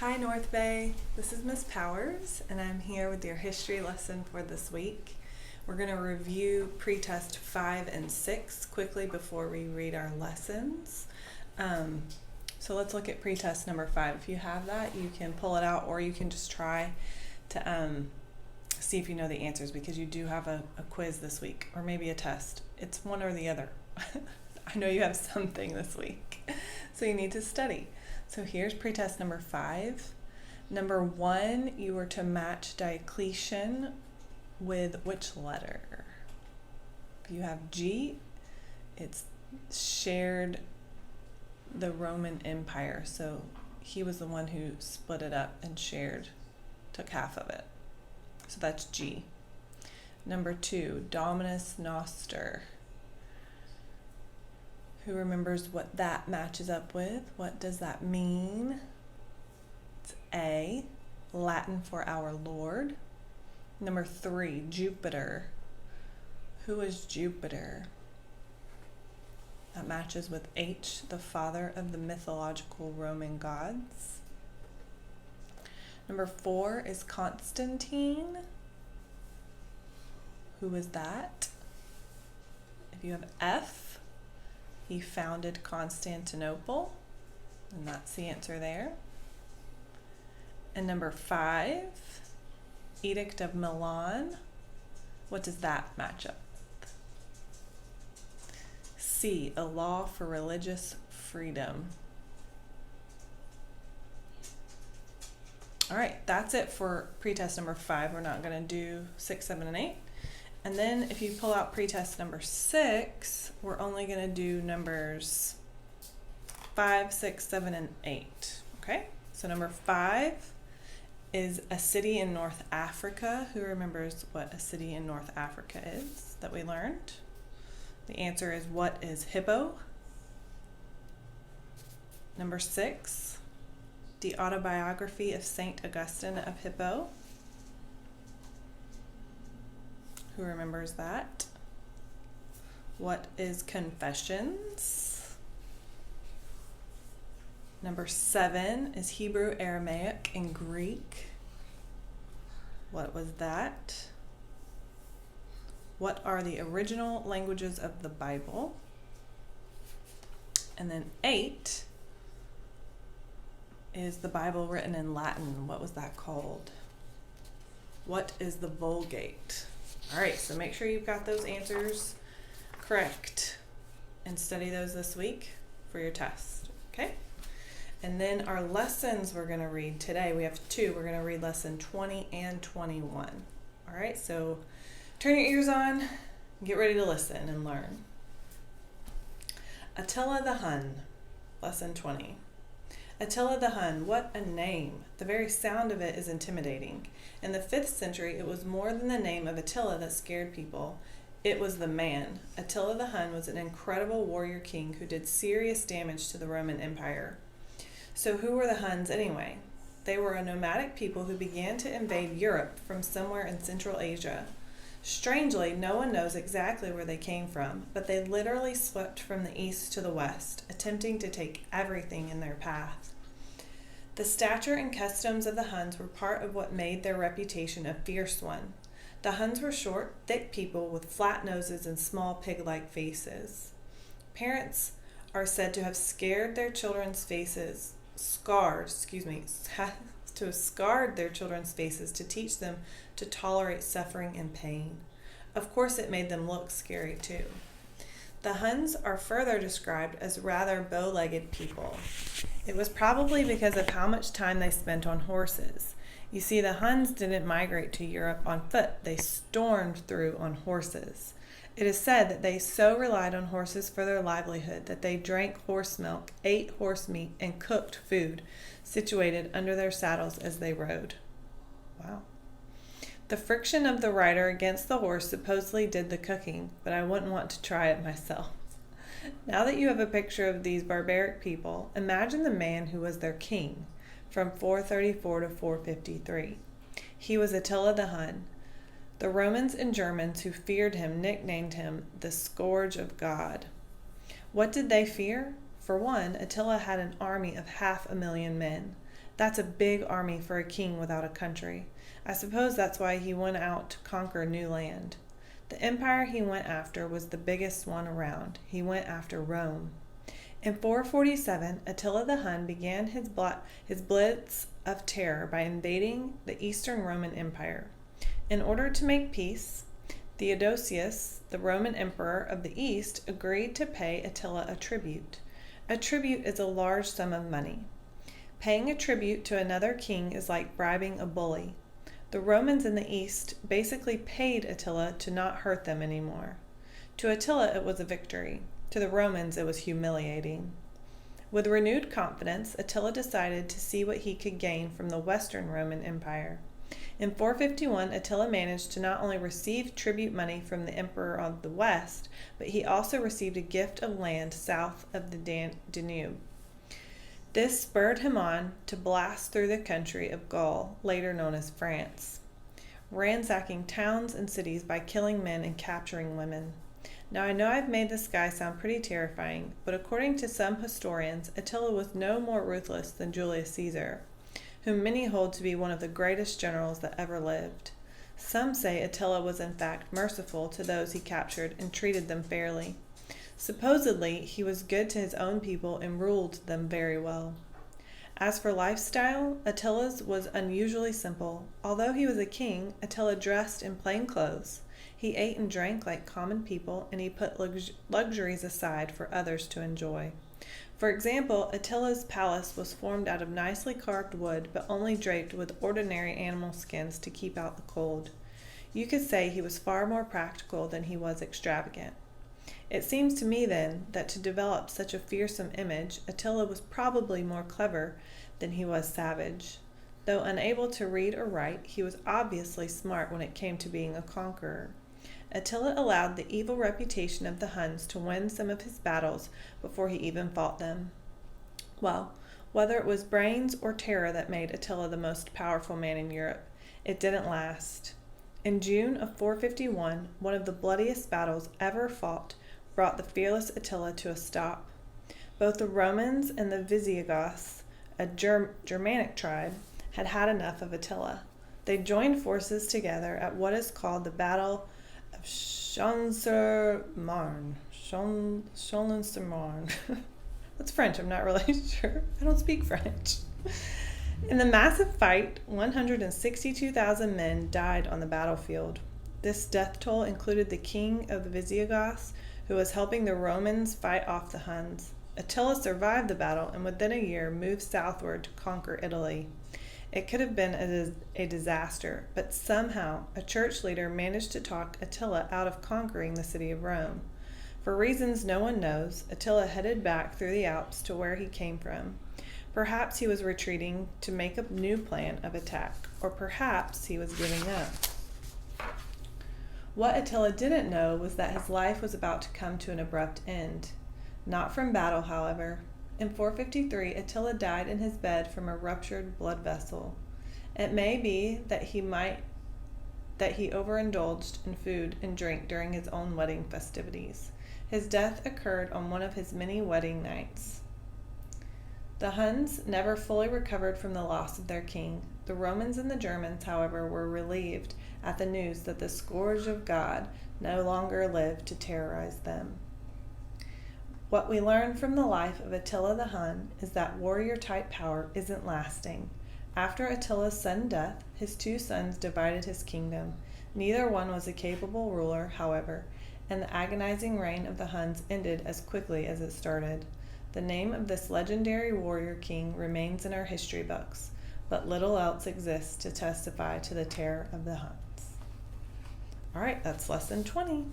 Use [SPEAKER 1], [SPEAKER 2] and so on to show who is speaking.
[SPEAKER 1] Hi North Bay, this is Miss Powers and I'm here with your history lesson for this week. We're going to review pre-test 5 and 6 quickly before we read our lessons. So let's look at pre-test number 5. If you have that, you can pull it out or you can just try to see if you know the answers because you do have a quiz this week or maybe a test. It's one or the other. I know you have something this week, so you need to study. So here's pretest number 5. Number 1, you were to match Diocletian with which letter? If you have G, it's shared the Roman Empire. So he was the one who split it up and took half of it. So that's G. Number 2, Dominus Noster. Who remembers what that matches up with? What does that mean? It's A, Latin for our Lord. Number 3, Jupiter. Who is Jupiter? That matches with H, the father of the mythological Roman gods. Number 4 is Constantine. Who is that? If you have F, he founded Constantinople, and that's the answer there. And number 5, Edict of Milan. What does that match up with? C, a law for religious freedom. All right, that's it for pretest number 5. We're not going to do 6, 7, and 8. And then if you pull out pretest number 6, we're only going to do numbers 5, 6, 7, and 8. Okay? So number 5 is a city in North Africa. Who remembers what a city in North Africa is that we learned? The answer is, what is Hippo? Number 6, the autobiography of Saint Augustine of Hippo. Who remembers that? What is Confessions? Number 7 is Hebrew, Aramaic, and Greek. What was that? What are the original languages of the Bible? And then 8 is the Bible written in Latin. What was that called? What is the Vulgate? All right, so make sure you've got those answers correct and study those this week for your test, okay? And then our lessons we're going to read today, we have 2. We're going to read lesson 20 and 21. All right, so turn your ears on, get ready to listen and learn. Attila the Hun, lesson 20. Attila the Hun, what a name. The very sound of it is intimidating. In the 5th century, it was more than the name of Attila that scared people. It was the man. Attila the Hun was an incredible warrior king who did serious damage to the Roman Empire. So who were the Huns anyway? They were a nomadic people who began to invade Europe from somewhere in Central Asia. Strangely, no one knows exactly where they came from, but they literally swept from the east to the west, attempting to take everything in their path. The stature and customs of the Huns were part of what made their reputation a fierce one. The Huns were short, thick people with flat noses and small pig-like faces. Parents are said to have scarred their children's faces to teach them to tolerate suffering and pain. Of course, it made them look scary too. The Huns are further described as rather bow-legged people. It was probably because of how much time they spent on horses. You see, the Huns didn't migrate to Europe on foot. They stormed through on horses. It is said that they so relied on horses for their livelihood that they drank horse milk, ate horse meat, and cooked food situated under their saddles as they rode. Wow. The friction of the rider against the horse supposedly did the cooking, but I wouldn't want to try it myself. Now that you have a picture of these barbaric people, imagine the man who was their king from 434 to 453. He was Attila the Hun. The Romans and Germans who feared him nicknamed him the Scourge of God. What did they fear? For one, Attila had an army of 500,000 men. That's a big army for a king without a country. I suppose that's why he went out to conquer new land. The empire he went after was the biggest one around. He went after Rome. In 447, Attila the Hun began his blitz of terror by invading the Eastern Roman Empire. In order to make peace, Theodosius, the Roman emperor of the East, agreed to pay Attila a tribute. A tribute is a large sum of money. Paying a tribute to another king is like bribing a bully. The Romans in the East basically paid Attila to not hurt them anymore. To Attila, it was a victory. To the Romans, it was humiliating. With renewed confidence, Attila decided to see what he could gain from the Western Roman Empire. In 451, Attila managed to not only receive tribute money from the emperor of the West, but he also received a gift of land south of the Danube. This spurred him on to blast through the country of Gaul, later known as France, ransacking towns and cities by killing men and capturing women. Now I know I've made this guy sound pretty terrifying, but according to some historians, Attila was no more ruthless than Julius Caesar, whom many hold to be one of the greatest generals that ever lived. Some say Attila was in fact merciful to those he captured and treated them fairly. Supposedly, he was good to his own people and ruled them very well. As for lifestyle, Attila's was unusually simple. Although he was a king, Attila dressed in plain clothes. He ate and drank like common people, and he put luxuries aside for others to enjoy. For example, Attila's palace was formed out of nicely carved wood, but only draped with ordinary animal skins to keep out the cold. You could say he was far more practical than he was extravagant. It seems to me, then, that to develop such a fearsome image, Attila was probably more clever than he was savage. Though unable to read or write, he was obviously smart when it came to being a conqueror. Attila allowed the evil reputation of the Huns to win some of his battles before he even fought them. Well, whether it was brains or terror that made Attila the most powerful man in Europe, it didn't last. In June of 451, one of the bloodiest battles ever fought brought the fearless Attila to a stop. Both the Romans and the Visigoths, a Germanic tribe, had had enough of Attila. They joined forces together at what is called the Battle of Champs-sur-Marne. Champs-sur-Marne. That's French, I'm not really sure. I don't speak French. In the massive fight, 162,000 men died on the battlefield. This death toll included the king of the Visigoths, who was helping the Romans fight off the Huns. Attila survived the battle and within a year moved southward to conquer Italy. It could have been a disaster, but somehow a church leader managed to talk Attila out of conquering the city of Rome. For reasons no one knows, Attila headed back through the Alps to where he came from. Perhaps he was retreating to make a new plan of attack, or perhaps he was giving up. What Attila didn't know was that his life was about to come to an abrupt end. Not from battle, however. In 453, Attila died in his bed from a ruptured blood vessel. It may be that he overindulged in food and drink during his own wedding festivities. His death occurred on one of his many wedding nights. The Huns never fully recovered from the loss of their king. The Romans and the Germans, however, were relieved at the news that the scourge of God no longer lived to terrorize them. What we learn from the life of Attila the Hun is that warrior-type power isn't lasting. After Attila's sudden death, his two sons divided his kingdom. Neither one was a capable ruler, however, and the agonizing reign of the Huns ended as quickly as it started. The name of this legendary warrior king remains in our history books, but little else exists to testify to the terror of the Huns. All right, that's lesson 20.